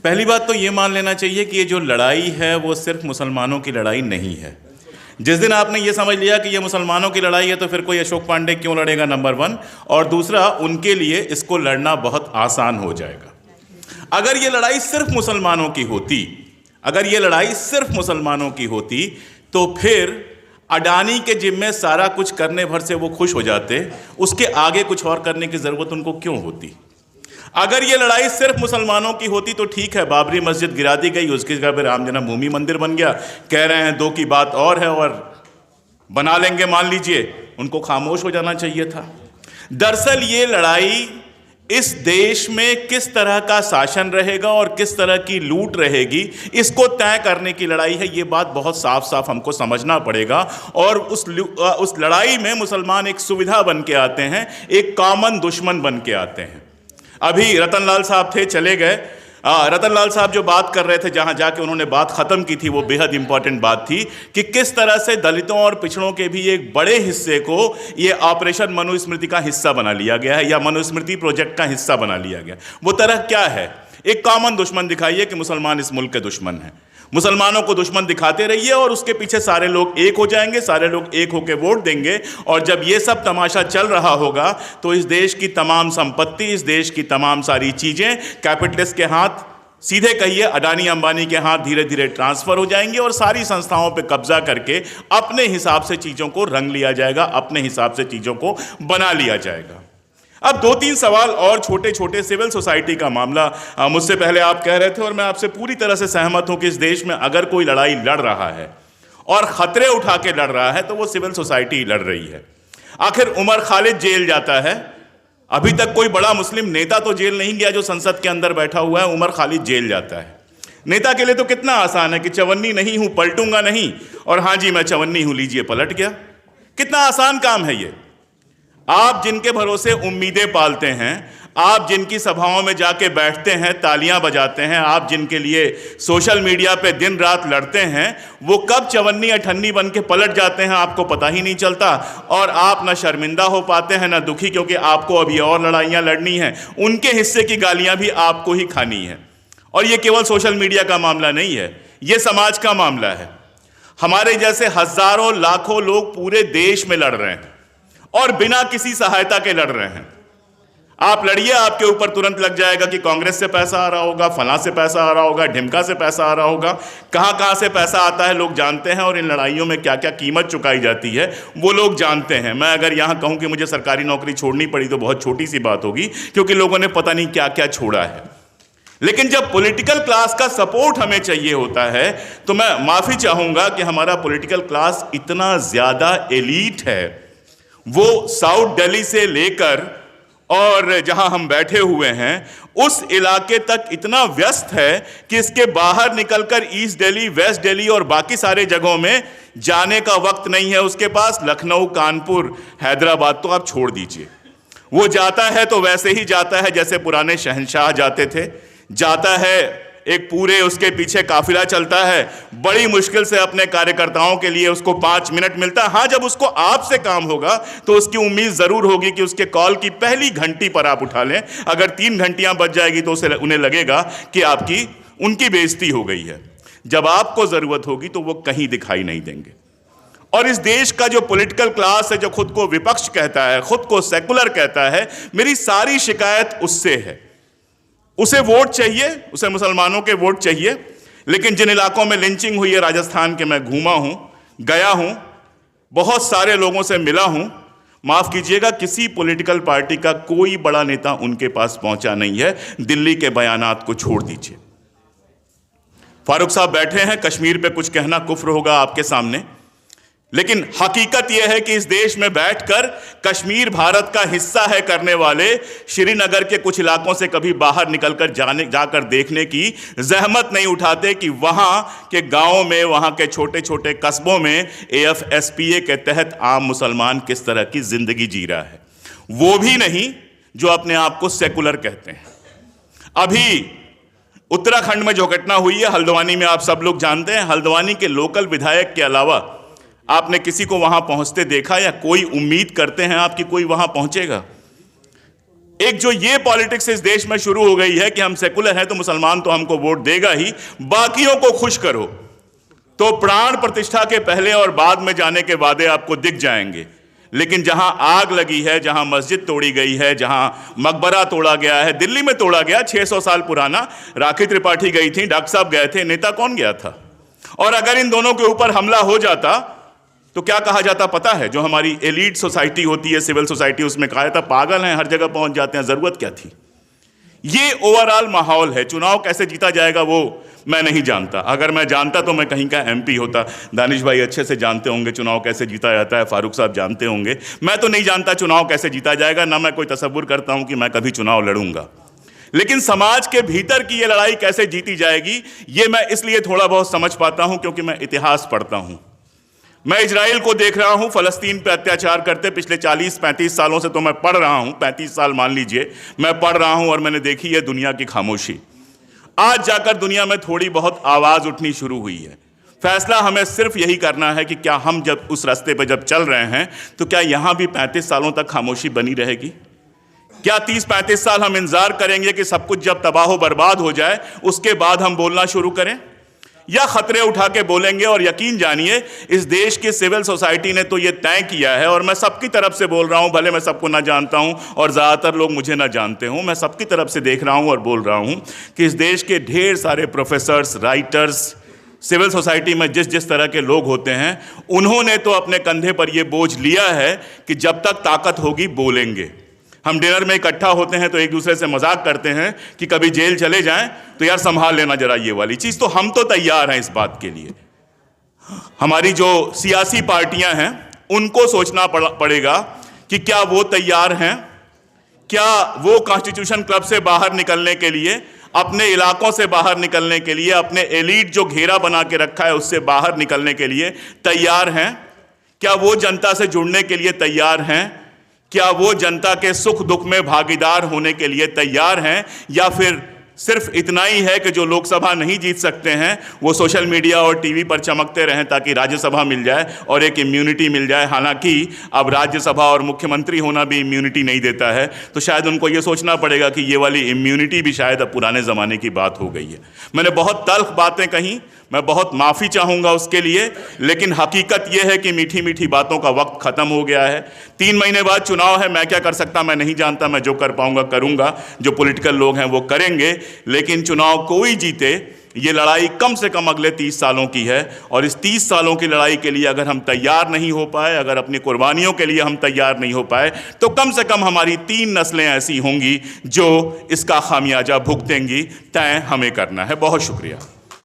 पहली बात तो ये मान लेना चाहिए कि ये जो लड़ाई है वो सिर्फ मुसलमानों की लड़ाई नहीं है। जिस दिन आपने ये समझ लिया कि ये मुसलमानों की लड़ाई है तो फिर कोई अशोक पांडे क्यों लड़ेगा, नंबर वन। और दूसरा, उनके लिए इसको लड़ना बहुत आसान हो जाएगा। अगर ये लड़ाई सिर्फ मुसलमानों की होती, अगर ये लड़ाई सिर्फ मुसलमानों की होती तो फिर अडानी के जिम्मे सारा कुछ करने भर से वो खुश हो जाते, उसके आगे कुछ और करने की ज़रूरत उनको क्यों होती। अगर ये लड़ाई सिर्फ मुसलमानों की होती तो ठीक है, बाबरी मस्जिद गिरा दी गई, उसकी जगह पर राम जन्मभूमि मंदिर बन गया, कह रहे हैं दो की बात और है और बना लेंगे, मान लीजिए, उनको खामोश हो जाना चाहिए था। दरअसल ये लड़ाई इस देश में किस तरह का शासन रहेगा और किस तरह की लूट रहेगी, इसको तय करने की लड़ाई है। ये बात बहुत साफ साफ हमको समझना पड़ेगा। और उस लड़ाई में मुसलमान एक सुविधा बन के आते हैं, एक कॉमन दुश्मन बन के आते हैं। अभी रतनलाल साहब थे, चले गए। रतनलाल साहब जो बात कर रहे थे, जहां जाके उन्होंने बात खत्म की थी, वो बेहद इंपॉर्टेंट बात थी कि किस तरह से दलितों और पिछड़ों के भी एक बड़े हिस्से को ये ऑपरेशन मनुस्मृति का हिस्सा बना लिया गया है, या मनुस्मृति प्रोजेक्ट का हिस्सा बना लिया गया। वो तरह क्या है? एक कॉमन दुश्मन दिखाइए कि मुसलमान इस मुल्क के दुश्मन हैं। मुसलमानों को दुश्मन दिखाते रहिए और उसके पीछे सारे लोग एक हो जाएंगे, सारे लोग एक होकर वोट देंगे। और जब ये सब तमाशा चल रहा होगा तो इस देश की तमाम संपत्ति, इस देश की तमाम सारी चीजें कैपिटलिस्ट के हाथ, सीधे कहिए अडानी अंबानी के हाथ धीरे धीरे ट्रांसफर हो जाएंगे और सारी संस्थाओं पे कब्जा करके अपने हिसाब से चीजों को रंग लिया जाएगा, अपने हिसाब से चीजों को बना लिया जाएगा। अब दो तीन सवाल और छोटे छोटे। सिविल सोसाइटी का मामला, मुझसे पहले आप कह रहे थे और मैं आपसे पूरी तरह से सहमत हूं कि इस देश में अगर कोई लड़ाई लड़ रहा है और खतरे उठा के लड़ रहा है तो वो सिविल सोसाइटी लड़ रही है। आखिर उमर खालिद जेल जाता है, अभी तक कोई बड़ा मुस्लिम नेता तो जेल नहीं गया जो संसद के अंदर बैठा हुआ है, उमर खालिद जेल जाता है। नेता के लिए तो कितना आसान है कि चवन्नी नहीं हूं, पलटूंगा नहीं, और हाँ जी मैं चवन्नी हूं, लीजिए पलट गया। कितना आसान काम है ये। आप जिनके भरोसे उम्मीदें पालते हैं, आप जिनकी सभाओं में जाके बैठते हैं, तालियां बजाते हैं, आप जिनके लिए सोशल मीडिया पे दिन रात लड़ते हैं, वो कब चवन्नी अठन्नी बन के पलट जाते हैं आपको पता ही नहीं चलता। और आप ना शर्मिंदा हो पाते हैं ना दुखी, क्योंकि आपको अभी और लड़ाइयां लड़नी हैं, उनके हिस्से की गालियां भी आपको ही खानी है। और ये केवल सोशल मीडिया का मामला नहीं है, ये समाज का मामला है। हमारे जैसे हजारों लाखों लोग पूरे देश में लड़ रहे हैं और बिना किसी सहायता के लड़ रहे हैं। आप लड़िए, आपके ऊपर तुरंत लग जाएगा कि कांग्रेस से पैसा आ रहा होगा, फलां से पैसा आ रहा होगा, ढिमका से पैसा आ रहा होगा। कहां से पैसा आता है लोग जानते हैं, और इन लड़ाइयों में क्या क्या कीमत चुकाई जाती है वो लोग जानते हैं। मैं अगर यहां कहूं कि मुझे सरकारी नौकरी छोड़नी पड़ी तो बहुत छोटी सी बात होगी, क्योंकि लोगों ने पता नहीं क्या क्या छोड़ा है। लेकिन जब पॉलिटिकल क्लास का सपोर्ट हमें चाहिए होता है तो मैं माफी चाहूंगा कि हमारा पॉलिटिकल क्लास इतना ज्यादा एलीट है, वो साउथ दिल्ली से लेकर और जहां हम बैठे हुए हैं उस इलाके तक इतना व्यस्त है कि इसके बाहर निकलकर ईस्ट दिल्ली, वेस्ट दिल्ली और बाकी सारे जगहों में जाने का वक्त नहीं है उसके पास। लखनऊ, कानपुर, हैदराबाद तो आप छोड़ दीजिए, वो जाता है तो वैसे ही जाता है जैसे पुराने शहंशाह जाते थे। जाता है, एक पूरे उसके पीछे काफिला चलता है, बड़ी मुश्किल से अपने कार्यकर्ताओं के लिए उसको 5 मिनट मिलता है। हाँ, जब उसको आपसे काम होगा तो उसकी उम्मीद जरूर होगी कि उसके कॉल की पहली घंटी पर आप उठा लें। अगर 3 घंटियां बज जाएगी तो उन्हें लगेगा कि उनकी बेइज्जती हो गई है। जब आपको जरूरत होगी तो वो कहीं दिखाई नहीं देंगे। और इस देश का जो पॉलिटिकल क्लास है, जो खुद को विपक्ष कहता है, खुद को सेकुलर कहता है, मेरी सारी शिकायत उससे है। उसे वोट चाहिए, उसे मुसलमानों के वोट चाहिए। लेकिन जिन इलाकों में लिंचिंग हुई है राजस्थान के, मैं घूमा हूं, गया हूं, बहुत सारे लोगों से मिला हूं, माफ कीजिएगा किसी पॉलिटिकल पार्टी का कोई बड़ा नेता उनके पास पहुंचा नहीं है। दिल्ली के बयानात को छोड़ दीजिए। फारूक साहब बैठे हैं, कश्मीर पे कुछ कहना कुफ्र होगा आपके सामने, लेकिन हकीकत यह है कि इस देश में बैठकर कश्मीर भारत का हिस्सा है करने वाले श्रीनगर के कुछ इलाकों से कभी बाहर निकलकर जाकर देखने की जहमत नहीं उठाते कि वहां के गांवों में, वहां के छोटे छोटे कस्बों में AFSPA के तहत आम मुसलमान किस तरह की जिंदगी जी रहा है। वो भी नहीं जो अपने आप को सेकुलर कहते हैं। अभी उत्तराखंड में जो घटना हुई है हल्द्वानी में, आप सब लोग जानते हैं, हल्द्वानी के लोकल विधायक के अलावा आपने किसी को वहां पहुंचते देखा, या कोई उम्मीद करते हैं आप कि कोई वहां पहुंचेगा? एक जो ये पॉलिटिक्स इस देश में शुरू हो गई है कि हम सेकुलर हैं तो मुसलमान तो हमको वोट देगा ही, बाकियों को खुश करो, तो प्राण प्रतिष्ठा के पहले और बाद में जाने के वादे आपको दिख जाएंगे। लेकिन जहां आग लगी है, जहां मस्जिद तोड़ी गई है, जहां मकबरा तोड़ा गया है, दिल्ली में तोड़ा गया 600 साल पुराना, राखी त्रिपाठी गई थी, डॉक्टर साहब गए थे, नेता कौन गया था? और अगर इन दोनों के ऊपर हमला हो जाता तो क्या कहा जाता पता है? जो हमारी एलीट सोसाइटी होती है, सिविल सोसाइटी, उसमें कहा जाता पागल हैं, हर जगह पहुंच जाते हैं, जरूरत क्या थी? ये ओवरऑल माहौल है। चुनाव कैसे जीता जाएगा वो मैं नहीं जानता। अगर मैं जानता तो मैं कहीं का एमपी होता। दानिश भाई अच्छे से जानते होंगे चुनाव कैसे जीता जाता है, फारूक साहब जानते होंगे। मैं तो नहीं जानता चुनाव कैसे जीता जाएगा, ना मैं कोई तसव्वुर करता हूं कि मैं कभी चुनाव लड़ूंगा। लेकिन समाज के भीतर की ये लड़ाई कैसे जीती जाएगी, ये मैं इसलिए थोड़ा बहुत समझ पाता हूं क्योंकि मैं इतिहास पढ़ता हूं। मैं इजराइल को देख रहा हूं, फलस्तीन पे अत्याचार करते पिछले 40-35 सालों से तो मैं पढ़ रहा हूं, 35 साल मान लीजिए मैं पढ़ रहा हूं, और मैंने देखी है दुनिया की खामोशी। आज जाकर दुनिया में थोड़ी बहुत आवाज उठनी शुरू हुई है। फैसला हमें सिर्फ यही करना है कि क्या हम जब उस रास्ते पर जब चल रहे हैं तो क्या यहां भी 35 सालों तक खामोशी बनी रहेगी? क्या 30-35 साल हम इंतजार करेंगे कि सब कुछ जब तबाह बर्बाद हो जाए उसके बाद हम बोलना शुरू करें, या खतरे उठा के बोलेंगे? और यकीन जानिए इस देश की सिविल सोसाइटी ने तो ये तय किया है, और मैं सबकी तरफ से बोल रहा हूं, भले मैं सबको ना जानता हूं और ज़्यादातर लोग मुझे ना जानते हूं, मैं सबकी तरफ से देख रहा हूं और बोल रहा हूं कि इस देश के ढेर सारे प्रोफेसर्स, राइटर्स, सिविल सोसाइटी में जिस जिस तरह के लोग होते हैं, उन्होंने तो अपने कंधे पर यह बोझ लिया है कि जब तक ताकत होगी बोलेंगे। हम डिनर में इकट्ठा होते हैं तो एक दूसरे से मजाक करते हैं कि कभी जेल चले जाएं तो यार संभाल लेना जरा ये वाली चीज। तो हम तो तैयार हैं इस बात के लिए। हमारी जो सियासी पार्टियां हैं उनको सोचना पड़ेगा कि क्या वो तैयार हैं, क्या वो कॉन्स्टिट्यूशन क्लब से बाहर निकलने के लिए, अपने इलाकों से बाहर निकलने के लिए, अपने एलीट जो घेरा बना के रखा है उससे बाहर निकलने के लिए तैयार हैं? क्या वो जनता से जुड़ने के लिए तैयार हैं? क्या वो जनता के सुख दुख में भागीदार होने के लिए तैयार हैं? या फिर सिर्फ इतना ही है कि जो लोकसभा नहीं जीत सकते हैं वो सोशल मीडिया और टीवी पर चमकते रहें ताकि राज्यसभा मिल जाए और एक इम्यूनिटी मिल जाए? हालांकि अब राज्यसभा और मुख्यमंत्री होना भी इम्यूनिटी नहीं देता है, तो शायद उनको ये सोचना पड़ेगा कि ये वाली इम्यूनिटी भी शायद अब पुराने ज़माने की बात हो गई है। मैंने बहुत तल्ख बातें कहीं, मैं बहुत माफ़ी चाहूँगा उसके लिए, लेकिन हकीकत यह है कि मीठी मीठी बातों का वक्त ख़त्म हो गया है। 3 महीने बाद चुनाव है, मैं क्या कर सकता मैं नहीं जानता। मैं जो कर पाऊँगा करूँगा, जो पॉलिटिकल लोग हैं वो करेंगे, लेकिन चुनाव कोई जीते ये लड़ाई कम से कम अगले 30 सालों की है। और इस 30 सालों की लड़ाई के लिए अगर हम तैयार नहीं हो पाए, अगर अपनी कुर्बानियों के लिए हम तैयार नहीं हो पाए, तो कम से कम हमारी 3 नस्लें ऐसी होंगी जो इसका खामियाजा भुगतेंगी। तय हमें करना है। बहुत शुक्रिया।